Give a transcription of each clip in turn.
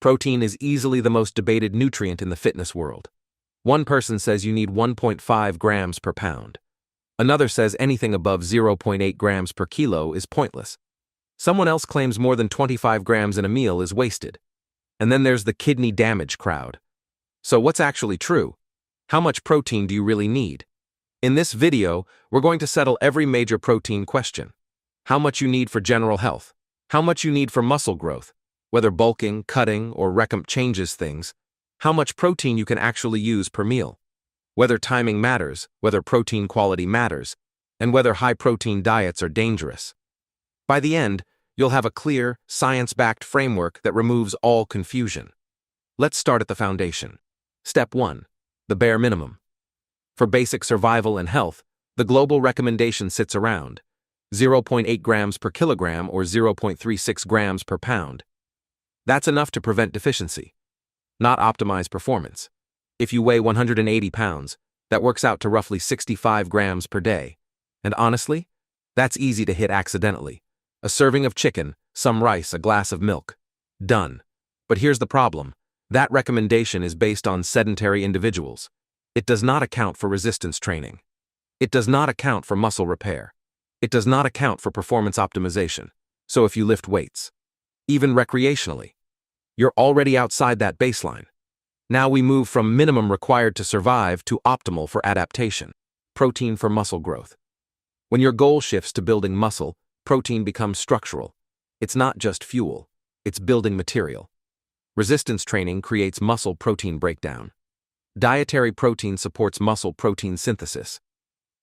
Protein is easily the most debated nutrient in the fitness world. One person says you need 1.5 grams per pound. Another says anything above 0.8 grams per kilo is pointless. Someone else claims more than 25 grams in a meal is wasted. And then there's the kidney damage crowd. So what's actually true? How much protein do you really need? In this video, we're going to settle every major protein question. How much you need for general health? How much you need for muscle growth? Whether bulking, cutting, or recomp changes things. How much protein you can actually use per meal. Whether timing matters, whether protein quality matters, and whether high-protein diets are dangerous. By the end, you'll have a clear, science-backed framework that removes all confusion. Let's start at the foundation. Step 1. The bare minimum. For basic survival and health, the global recommendation sits around 0.8 grams per kilogram or 0.36 grams per pound. That's enough to prevent deficiency, not optimize performance. If you weigh 180 pounds, that works out to roughly 65 grams per day. And honestly, that's easy to hit accidentally. A serving of chicken, some rice, a glass of milk. Done. But here's the problem. That recommendation is based on sedentary individuals. It does not account for resistance training. It does not account for muscle repair. It does not account for performance optimization. So if you lift weights, even recreationally, you're already outside that baseline. Now we move from minimum required to survive to optimal for adaptation. Protein for muscle growth. When your goal shifts to building muscle, protein becomes structural. It's not just fuel, it's building material. Resistance training creates muscle protein breakdown. Dietary protein supports muscle protein synthesis.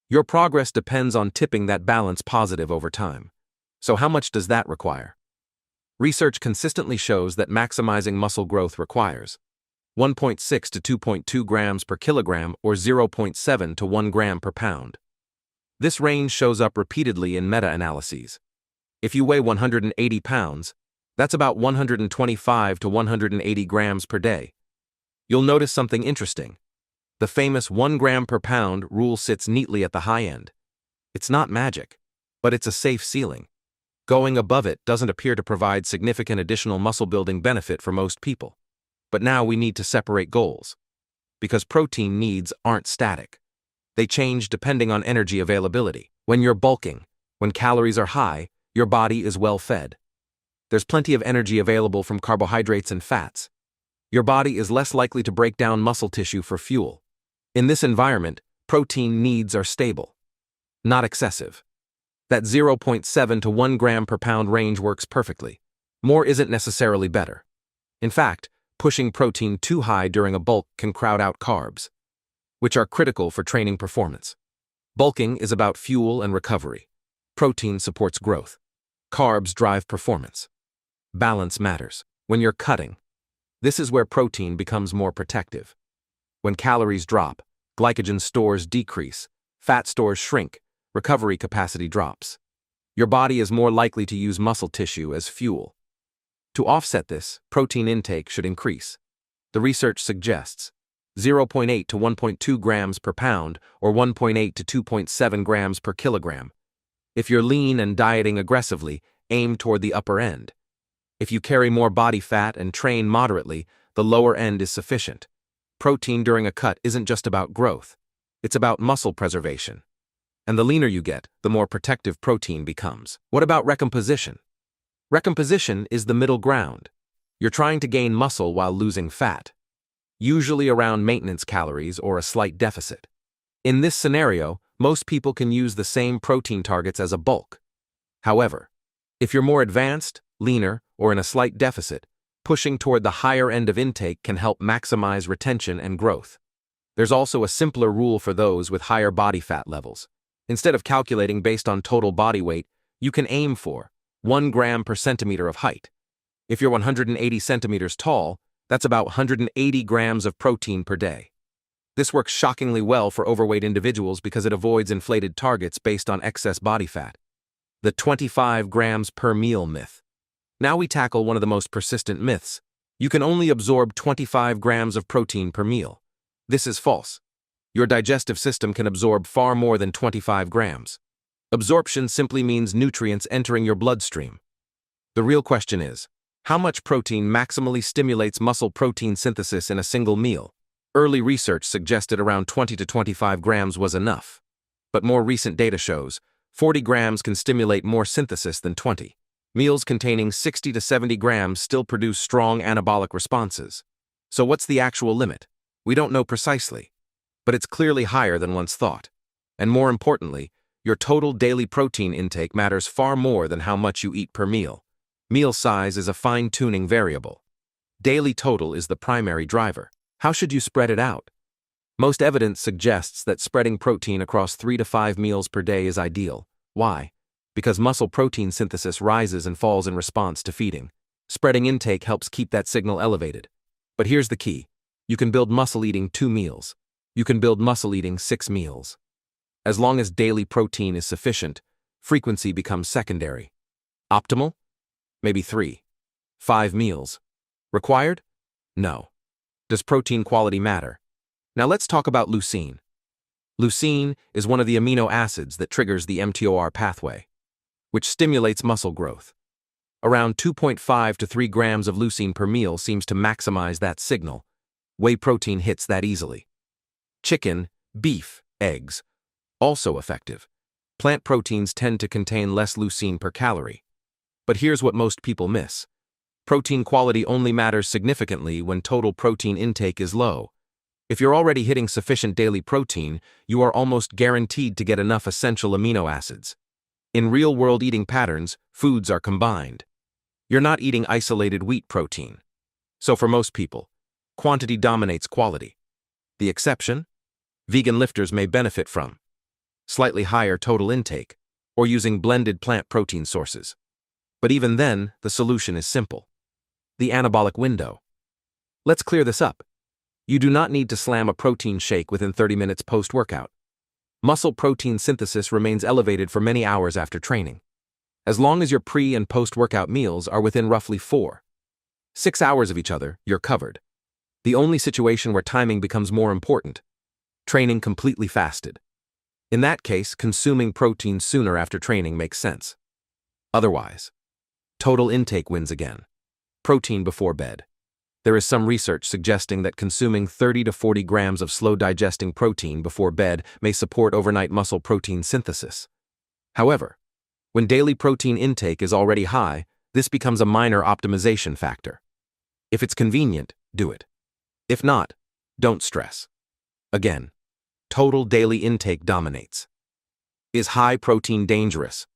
Your progress depends on tipping that balance positive over time. So how much does that require? Research consistently shows that maximizing muscle growth requires 1.6 to 2.2 grams per kilogram or 0.7 to 1 gram per pound. This range shows up repeatedly in meta-analyses. If you weigh 180 pounds, that's about 125 to 180 grams per day. You'll notice something interesting. The famous 1 gram per pound rule sits neatly at the high end. It's not magic, but it's a safe ceiling. Going above it doesn't appear to provide significant additional muscle-building benefit for most people. But now we need to separate goals. Because protein needs aren't static. They change depending on energy availability. When you're bulking, when calories are high, your body is well fed. There's plenty of energy available from carbohydrates and fats. Your body is less likely to break down muscle tissue for fuel. In this environment, protein needs are stable, not excessive. That 0.7 to 1 gram per pound range works perfectly. More isn't necessarily better. In fact, pushing protein too high during a bulk can crowd out carbs, which are critical for training performance. Bulking is about fuel and recovery. Protein supports growth. Carbs drive performance. Balance matters. When you're cutting, this is where protein becomes more protective. When calories drop, glycogen stores decrease, fat stores shrink, recovery capacity drops. Your body is more likely to use muscle tissue as fuel. To offset this, protein intake should increase. The research suggests 0.8 to 1.2 grams per pound or 1.8 to 2.7 grams per kilogram. If you're lean and dieting aggressively, aim toward the upper end. If you carry more body fat and train moderately, the lower end is sufficient. Protein during a cut isn't just about growth. It's about muscle preservation. And the leaner you get, the more protective protein becomes. What about recomposition? Recomposition is the middle ground. You're trying to gain muscle while losing fat, usually around maintenance calories or a slight deficit. In this scenario, most people can use the same protein targets as a bulk. However, if you're more advanced, leaner, or in a slight deficit, pushing toward the higher end of intake can help maximize retention and growth. There's also a simpler rule for those with higher body fat levels. Instead of calculating based on total body weight, you can aim for 1 gram per centimeter of height. If you're 180 centimeters tall, that's about 180 grams of protein per day. This works shockingly well for overweight individuals because it avoids inflated targets based on excess body fat. The 25 grams per meal myth. Now we tackle one of the most persistent myths. You can only absorb 25 grams of protein per meal. This is false. Your digestive system can absorb far more than 25 grams. Absorption simply means nutrients entering your bloodstream. The real question is, How much protein maximally stimulates muscle protein synthesis in a single meal? Early research suggested around 20 to 25 grams was enough. But more recent data shows 40 grams can stimulate more synthesis than 20. Meals containing 60 to 70 grams still produce strong anabolic responses. So what's the actual limit? We don't know precisely, but it's clearly higher than once thought. And more importantly, your total daily protein intake matters far more than how much you eat per meal. Meal size is a fine-tuning variable. Daily total is the primary driver. How should you spread it out? Most evidence suggests that spreading protein across 3 to 5 meals per day is ideal. Why? Because muscle protein synthesis rises and falls in response to feeding. Spreading intake helps keep that signal elevated. But here's the key. You can build muscle eating 2 meals. You can build muscle eating 6 meals. As long as daily protein is sufficient, frequency becomes secondary. Optimal? Maybe 3. 5 meals. Required? No. Does protein quality matter? Now let's talk about leucine. Leucine is one of the amino acids that triggers the mTOR pathway, which stimulates muscle growth. Around 2.5 to 3 grams of leucine per meal seems to maximize that signal. Whey protein hits that easily. Chicken, beef, eggs, also effective. Plant proteins tend to contain less leucine per calorie. But here's what most people miss. Protein quality only matters significantly when total protein intake is low. If you're already hitting sufficient daily protein, you are almost guaranteed to get enough essential amino acids. In real-world eating patterns, foods are combined. You're not eating isolated wheat protein. So for most people, quantity dominates quality. The exception? Vegan lifters may benefit from slightly higher total intake or using blended plant protein sources. But even then, the solution is simple. The anabolic window. Let's clear this up. You do not need to slam a protein shake within 30 minutes post-workout. Muscle protein synthesis remains elevated for many hours after training. As long as your pre- and post-workout meals are within roughly 4-6 hours of each other, you're covered. The only situation where timing becomes more important: training completely fasted. In that case, consuming protein sooner after training makes sense. Otherwise, total intake wins again. Protein before bed. There is some research suggesting that consuming 30 to 40 grams of slow-digesting protein before bed may support overnight muscle protein synthesis. However, when daily protein intake is already high, this becomes a minor optimization factor. If it's convenient, do it. If not, don't stress. Again, total daily intake dominates. Is high protein dangerous?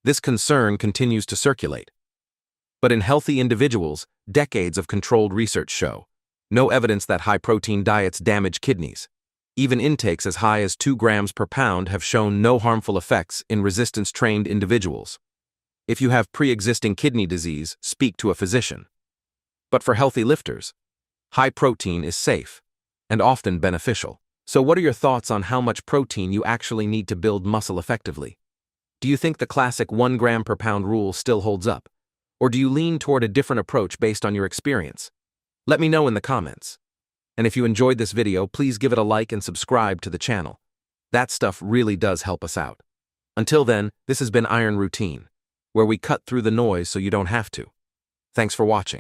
This concern continues to circulate. But in healthy individuals, decades of controlled research show no evidence that high-protein diets damage kidneys. Even intakes as high as 2 grams per pound have shown no harmful effects in resistance-trained individuals. If you have pre-existing kidney disease, speak to a physician. But for healthy lifters, high protein is safe and often beneficial. So what are your thoughts on how much protein you actually need to build muscle effectively? Do you think the classic 1 gram per pound rule still holds up? Or do you lean toward a different approach based on your experience? Let me know in the comments. And if you enjoyed this video, please give it a like and subscribe to the channel. That stuff really does help us out. Until then, this has been Iron Routine, where we cut through the noise so you don't have to. Thanks for watching.